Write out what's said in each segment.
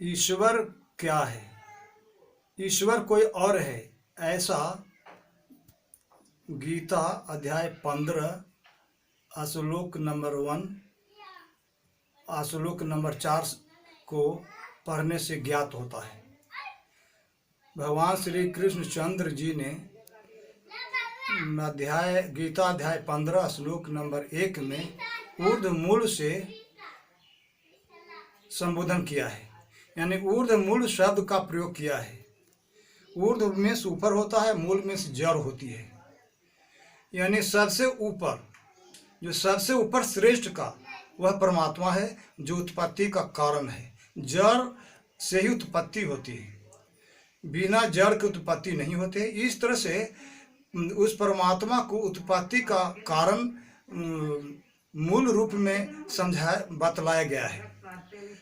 ईश्वर क्या है? ईश्वर कोई और है, ऐसा गीता अध्याय 15 श्लोक नंबर 1 श्लोक नंबर 4 को पढ़ने से ज्ञात होता है। भगवान श्री कृष्ण चंद्र जी ने गीता अध्याय 15 श्लोक नंबर 1 में ऊर्ध्व मूल से संबोधन किया है, यानी ऊर्ध्व मूल शब्द का प्रयोग किया है। ऊर्ध्व में से ऊपर होता है, मूल में से जड़ होती है, यानी सबसे ऊपर, जो सबसे ऊपर श्रेष्ठ का वह परमात्मा है, जो उत्पत्ति का कारण है। जड़ से ही उत्पत्ति होती है, बिना जड़ की उत्पत्ति नहीं होती है। इस तरह से उस परमात्मा को उत्पत्ति का कारण मूल रूप में बतलाया गया है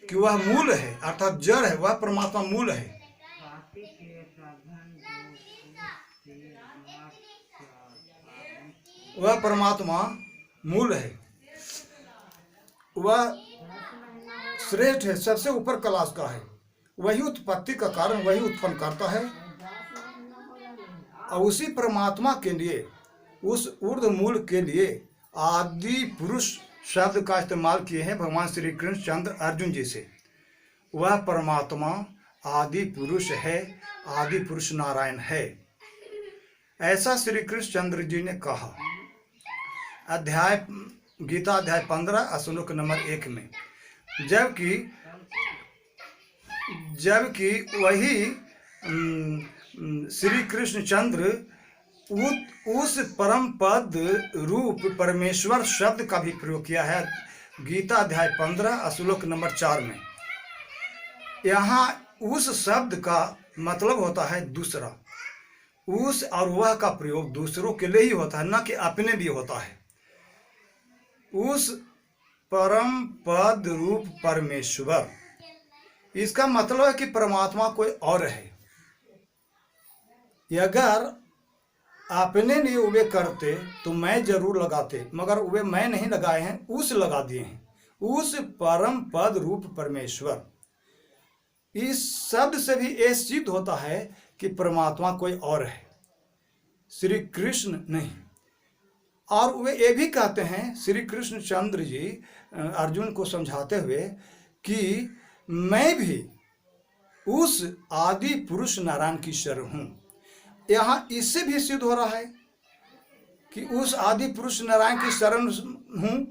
कि वह मूल है, अर्थात जड़ है। वह परमात्मा मूल है। वह परमात्मा मूल है, वह श्रेष्ठ है, सबसे ऊपर क्लास का है। वही उत्पत्ति का कारण, वही उत्पन्न करता है। और उसी परमात्मा के लिए, उस ऊर्ध्व मूल के लिए आदि पुरुष शब्द का इस्तेमाल किए हैं भगवान श्री कृष्ण चंद्र अर्जुन जी से। वह परमात्मा आदि पुरुष है, आदि पुरुष नारायण है, ऐसा श्री कृष्ण चंद्र जी ने कहा गीता अध्याय 15 श्लोक नंबर 1 में। जबकि वही श्री कृष्ण चंद्र उस परम पद रूप परमेश्वर शब्द का भी प्रयोग किया है गीता अध्याय 15 श्लोक नंबर 4 में। यहाँ उस शब्द का मतलब होता है दूसरा। उस और वह का प्रयोग दूसरों के लिए ही होता है, न कि अपने लिए होता है। उस परम पद रूप परमेश्वर, इसका मतलब है कि परमात्मा कोई और है। अगर अपने लिए वे करते तो मैं जरूर लगाते, मगर वे मैं नहीं लगाए हैं, उस लगा दिए हैं। उस परम पद रूप परमेश्वर, इस शब्द से भी ये सिद्ध होता है कि परमात्मा कोई और है, श्री कृष्ण नहीं। और वे ये भी कहते हैं, श्री कृष्ण चंद्र जी अर्जुन को समझाते हुए, कि मैं भी उस आदि पुरुष नारायण की शरण हूँ। यहाँ इससे भी सिद्ध हो रहा है कि उस आदि पुरुष नारायण की शरण हूँ,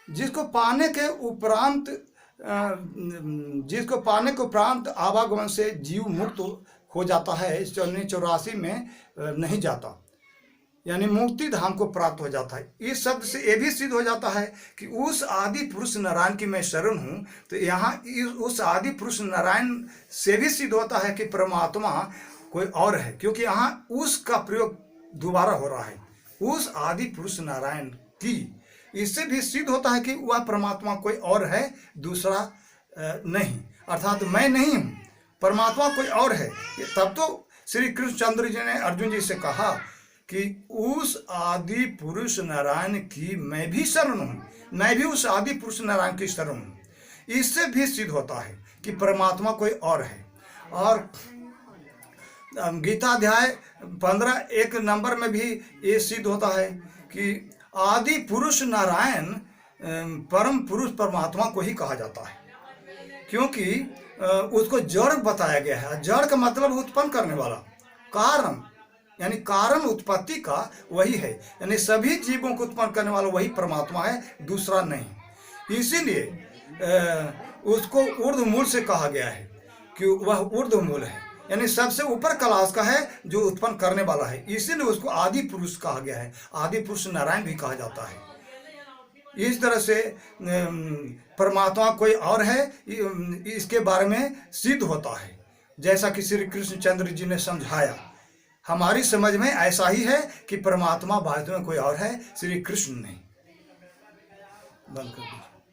जिसको पाने के उपरांत आवागमन से जीव मुक्त हो जाता है, 84 में नहीं जाता, यानी मुक्ति धाम को प्राप्त हो जाता है। इस शब्द से यह भी सिद्ध हो जाता है कि उस आदि पुरुष नारायण की मैं शरण हूँ। तो यहाँ उस आदि पुरुष नारायण से भी सिद्ध होता है कि परमात्मा कोई और है, क्योंकि यहाँ उस का प्रयोग दोबारा हो रहा है, उस आदि पुरुष नारायण की। इससे भी सिद्ध होता है कि वह परमात्मा कोई और है, दूसरा नहीं, अर्थात मैं नहीं हूँ, परमात्मा कोई और है। तब तो श्री कृष्ण चंद्र जी ने अर्जुन जी से कहा कि उस आदि पुरुष नारायण की मैं भी शरण हूँ, मैं भी उस आदि पुरुष नारायण की शरण हूँ। इससे भी सिद्ध होता है कि परमात्मा कोई और है। और गीता अध्याय 15 1 नंबर में भी ये सिद्ध होता है कि आदि पुरुष नारायण परम पुरुष परमात्मा को ही कहा जाता है, क्योंकि उसको जड़ बताया गया है। जड़ का मतलब उत्पन्न करने वाला, कारण, यानी कारण उत्पत्ति का वही है, यानी सभी जीवों को उत्पन्न करने वाला वही परमात्मा है, दूसरा नहीं। इसीलिए उसको ऊर्ध्व मूल से कहा गया है कि वह ऊर्ध्व मूल है, यानी सबसे ऊपर क्लास का है, जो उत्पन्न करने वाला है। इसीलिए उसको आदि पुरुष कहा गया है, आदि पुरुष नारायण भी कहा जाता है। इस तरह से परमात्मा कोई और है, इसके बारे में सिद्ध होता है, जैसा कि श्री कृष्ण चंद्र जी ने समझाया। हमारी समझ में ऐसा ही है कि परमात्मा वास्तव में कोई और है, श्री कृष्ण नहीं। बंद कर दीजिए।